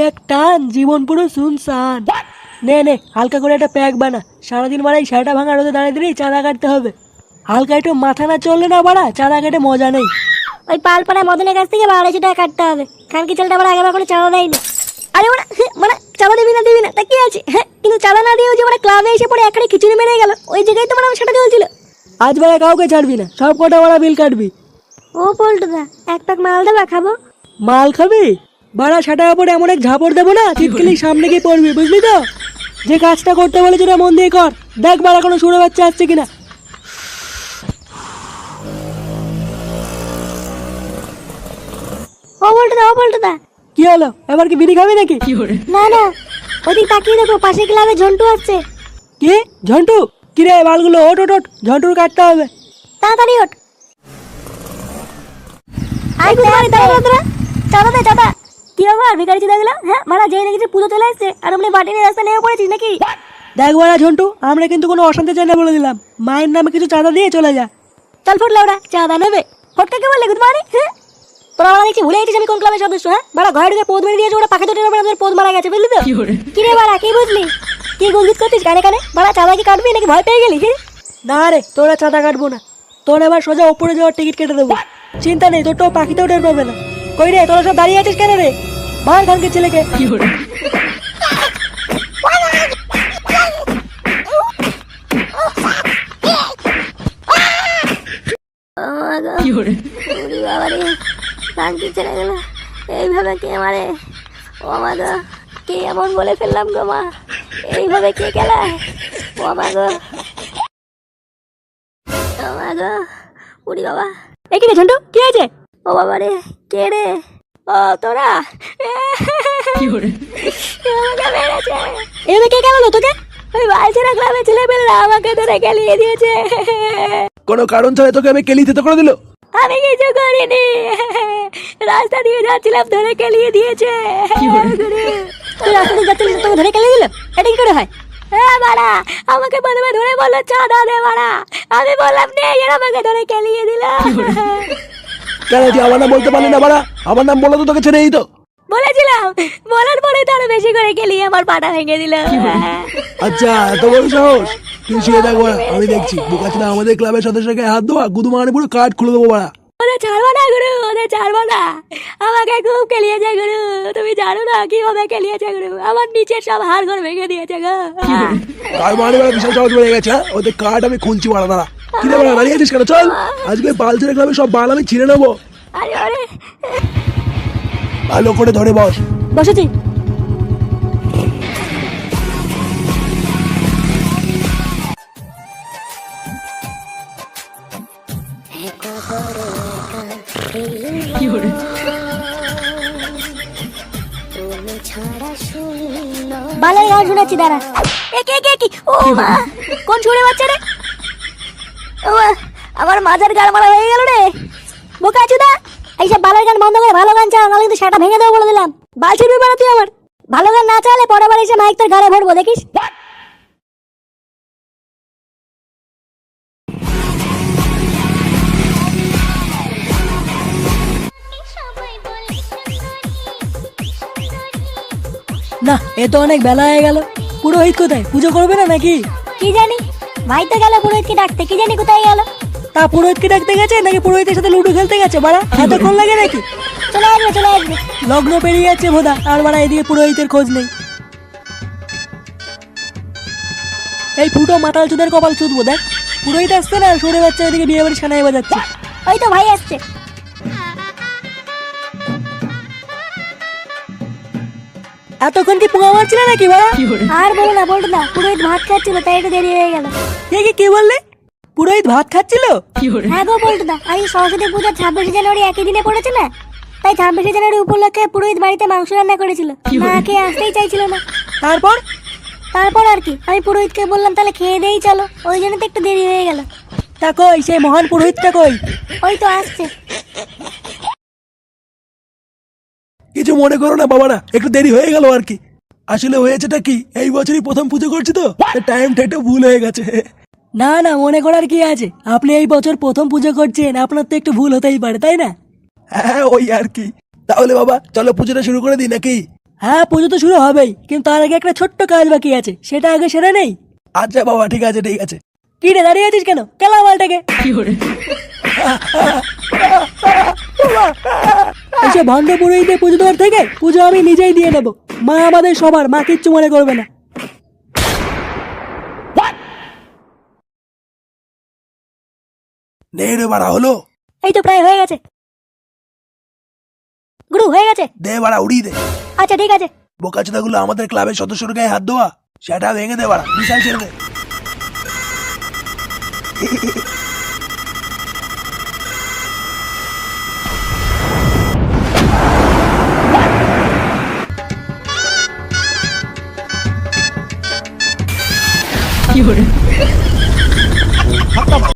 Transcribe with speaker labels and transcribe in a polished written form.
Speaker 1: এক টান, জীবন পুরো শুনশান। নে নে হালকা করে একটা প্যাক বানা, সারাদিন বাড়াই সেটা ভাঙা রোদে দাঁড়িয়ে দিলেই চাঁদা কাটতে হবে। হালকা একটু মাথা না চললে না বাড়া, চাঁদা কেটে মজা নেই।
Speaker 2: ওই পালপাড়া মদনের কাছ থেকে 1200 টাকা কাটতে হবে, কারণ কি ছেলেটা আবার আগেবার কোনো চাঁদা দেয়নি। আরে ওরা মানে চাঁদা দিবি না তা কি আছে, হ্যাঁ কিন্তু চাঁদা না দিয়েও যে মানে ক্লাবে এসে পরে একারে খিচুড়ি মেরে গেল, ওই জায়গায় তো মানে আমার সেটা চলছিল।
Speaker 1: আজ বেলা কাউকে ছাড়বি না, সব কটা বাড়া বিল কাটবি।
Speaker 2: ও পল্টুদা, এক প্যাক মাল দেবা, খাবো।
Speaker 1: মাল খাবি? বাড়া সেটা পরে এমন এক ঝাপড় দেবো না, চিটকিলি সামনে গিয়ে পড়বি, বুঝলি তো? যে কাজটা করতে বলেছি ওটা মন দিয়ে কর, দেখ বাড়া কোনো সুরে বাচ্চা আসছে কিনা।
Speaker 2: ও পল্টুদা
Speaker 1: কি হলো, এবার কি বিড়ি খাবি নাকি?
Speaker 2: না না, ওদিক তাকিয়ে দেখো, পাশে ক্লাবে ঝন্টু আসছে।
Speaker 1: কি ঝন্টু? কিরে বালগুলো ওট ওট ওট, ঝন্টুর কাটতে হবে।
Speaker 2: তাড়াতাড়ি ওঠ। আই কুমারী দাঁড়া, চাঁদা কি ব্যাপার ভিখারি চিদাগুলো? হ্যাঁ মারা যেই দেখেছি পুজো চলে আসছে আর আপনি বাটি নিয়ে রাস্তা নেমে পড়েছিস নাকি?
Speaker 1: দেখ বাড়া ঝন্টু, আমরা কিন্তু কোনো অশান্তি চাই না বলে দিলাম, মায়ের নামে কিছু চাঁদা দিয়ে চলে যা।
Speaker 2: চল ফুটলে ওরা চাঁদা নেবে। ফটকে বললে গুড মর্নিং। হ্যাঁ তোরা আমরা দেখছি ভুলে গেছিস আমি কোন ক্লাবের সদস্য। হ্যাঁ বাড়া ঘরে ঢুকে পোদ মেরে দিয়েছে, ওরা পাখি দুটো আমাদের পোদ মারা গেছে, বুঝলি তো? কি রে বাড়া, কি বুঝলি? কি গুলগিত করছিস কানে কানে? বাড়া চাঁদা কি কাটবি নাকি ভয় পেয়ে গেলি?
Speaker 1: না রে, তোরা চাঁদা কাটবো না, তোর এবার সোজা ওপরে যাওয়ার টিকিট কেটে দেবো। চিন্তা নেই, তোরটাও পাখিতেও টের পাবে না। কই রে তোরা সব দাঁড়িয়ে আছিস কেন রে? মার খানকে ছেলেকে।
Speaker 2: এইভাবে কে মারে? ও মা গো, কে এমন বলে ফেললাম গো মা, এইভাবে কে গেলায়? ও মা গো, ও মা গো, উড়ি বাবা। এই কি রে ঝন্টু, কি হয়েছে? ও বাবা রে, কে রে? ও তোরা? আমাকে মেরেছে। এভাবে কে কেমন তোকে? ওই বালছেরা ক্লাবে ছেলে পেলেরা আমাকে ধরে গেলিয়ে দিয়েছে।
Speaker 3: কোনো কারণ ছাড়া তোকে আমি কেলি দিতে করে দিল?
Speaker 2: আমি কিছু করিনি, রাস্তা দিয়ে যাচ্ছিলাম ধরে কেলিয়ে দিয়েছে। তুই রাস্তা দিয়ে যাচ্ছিলিস তোকে ধরে কেলিয়ে দিল? এটা কি করে হয়? হ্যাঁ বাড়া, আমাকে প্রথমে ধরে বললো চাঁদা দে বাড়া, আমি বললাম নে, এর আমাকে ধরে কেলিয়ে দিল।
Speaker 3: কেন তুই আমার নাম বলতে পারলি না বাড়া? আমার নাম বলে তো তোকে ছেড়ে দিত।
Speaker 2: বলেছিলাম, বলার পরে তো আরো বেশি করে কেলিয়ে আমার পাটা ভেঙে দিল।
Speaker 3: আচ্ছা এত বড় সাহস? তুই শুয়ে দেখ বাড়া, আমি দেখছি। বোকাচোদা আমাদের ক্লাবের সদস্যকে হাত দেওয়া, গুদু মারানি পুরো কার্ড খুলে দেবো বাড়া।
Speaker 2: ওদের ছাড়বো না গুরু, ওদের ছাড়বো না। আমাকে খুব কেলিয়েছে গুরু, তুমি জানো না কিভাবে কেলিয়েছে গুরু, আমার নিচের সব হাড় ঘর ভেঙে দিয়েছে গো।
Speaker 3: কার মানে বাড়া বিশাল সাহস বেড়ে গেছে? হ্যাঁ ওদের কার্ড আমি খুঁজছি বাড়া, দাঁড়া। কি রে বাড়া দাঁড়িয়ে আছিস কেন? চল, আজকে বালছেড়ে ক্লাবে সব বাল আমি ছিঁড়ে নেবো।
Speaker 2: আরে আরে,
Speaker 3: ভালো করে ধরে বস।
Speaker 2: বসেছি। বালের গান শুনেছি, দাঁড়া। কি ও মা, কোন ছুড়ে বাচ্চা রে? ও মা, আমার মাজার গাল মারা হয়ে গেল রে। বোকা চুদা, এইসব বালের গান বন্ধ করে ভালো গান চাও, নাহলে কিন্তু সেটা ভেঙে দেবো বলে দিলাম। বাল ছিড়বি বাড়া তুই আমার। ভালো গান না চালে পরের বার এসে মাইক তোর গালে ভরবো, দেখিস।
Speaker 1: না, এ তো অনেক বেলা হয়ে গেল। পুরোহিত কোথায়? পুজো করবে না নাকি?
Speaker 2: কি জানি, ভাই তো গেল পুরোহিতকে ডাকতে, কি জানি কোথায় গেল।
Speaker 1: তা পুরোহিতকে ডাকতে গেছে নাকি পুরোহিতের সাথে লুডো খেলতে গেছে বাড়া? এতক্ষণ লাগে নাকি?
Speaker 2: চলে আসবে।
Speaker 1: লগ্ন পেরিয়ে যাচ্ছে ভোদা, আর বাড়া এদিকে পুরোহিতের খোঁজ নেই। এই ফুটো মাতাল চুদের কপাল চুদবো, দেখ পুরোহিত আসছে না, সরে বাচ্চা এদিকে বিয়ে বাড়ি সানাই বাজাচ্ছে।
Speaker 2: ওই তো ভাই আসছে।
Speaker 1: এতক্ষণ কি পোঙা মারছিল নাকি বাড়া?
Speaker 2: আর বলো না বলতো না, পুরোহিত ভাত খাচ্ছিল তাই একটু দেরি হয়ে গেল।
Speaker 1: কি বললে? পুরোহিত ভাত খাচ্ছিল?
Speaker 2: হ্যাঁ গো বলতো না, আজ সরস্বতী পূজা 26শে জানুয়ারি একই দিনে পড়েছে না, তাই 26শে জানুয়ারি উপলক্ষে পুরোহিত বাড়িতে মাংস রান্না করেছিল। না খেয়ে আসতেই চাইছিল না। তারপর আর কি, আমি পুরোহিতকে বললাম তাহলে খেয়ে দেই চলো, ওই জন্য তো একটু দেরি হয়ে গেল।
Speaker 1: তা কই সেই মহান পুরোহিতটা কই?
Speaker 2: ওই তো আসছে।
Speaker 3: কিছু মনে করো না বাবারা, একটু দেরি হয়ে গেল আর কি। আসলে হয়েছেটা কি, এই বছরই প্রথম পুজো করছি তো, টাইমটা একটু ভুল হয়ে গেছে।
Speaker 1: না মনে করার কি আছে, আপনি এই বছর প্রথম পুজো করছেন, আপনার তো একটু ভুল হতেই পারে, তাই না?
Speaker 3: হ্যাঁ ওই আর কি। তাহলে বাবা চলো পুজোটা শুরু করে দিই নাকি?
Speaker 1: হ্যাঁ, পুজো তো শুরু হবেই, কিন্তু তার আগে একটা ছোট্ট কাজ বাকি আছে, সেটা আগে সেরে নেই।
Speaker 3: আচ্ছা বাবা, ঠিক আছে ঠিক আছে।
Speaker 1: কি রে, দাঁড়িয়ে আছিস কেন? কেলা মালটাকে। এসে ভণ্ড পুরোহিতে পুজো দেওয়ার থেকে পুজো আমি নিজেই দিয়ে নেবো। মা আমাদের সবার, মা কিচ্ছু মনে করবে না।
Speaker 3: নে রে বাড়া, হলো?
Speaker 2: এই তো প্রায় হয়ে গেছে গুরু, হয়ে গেছে।
Speaker 3: দে বাড়া, উড়িয়ে দে।
Speaker 2: আচ্ছা ঠিক আছে।
Speaker 3: বোকাচোদাগুলো আমাদের ক্লাবের সদস্যর গায়ে হাত দেওয়া, সেটা ভেঙে দে বাড়া, বিশাল ছেড়ে দে।
Speaker 1: কি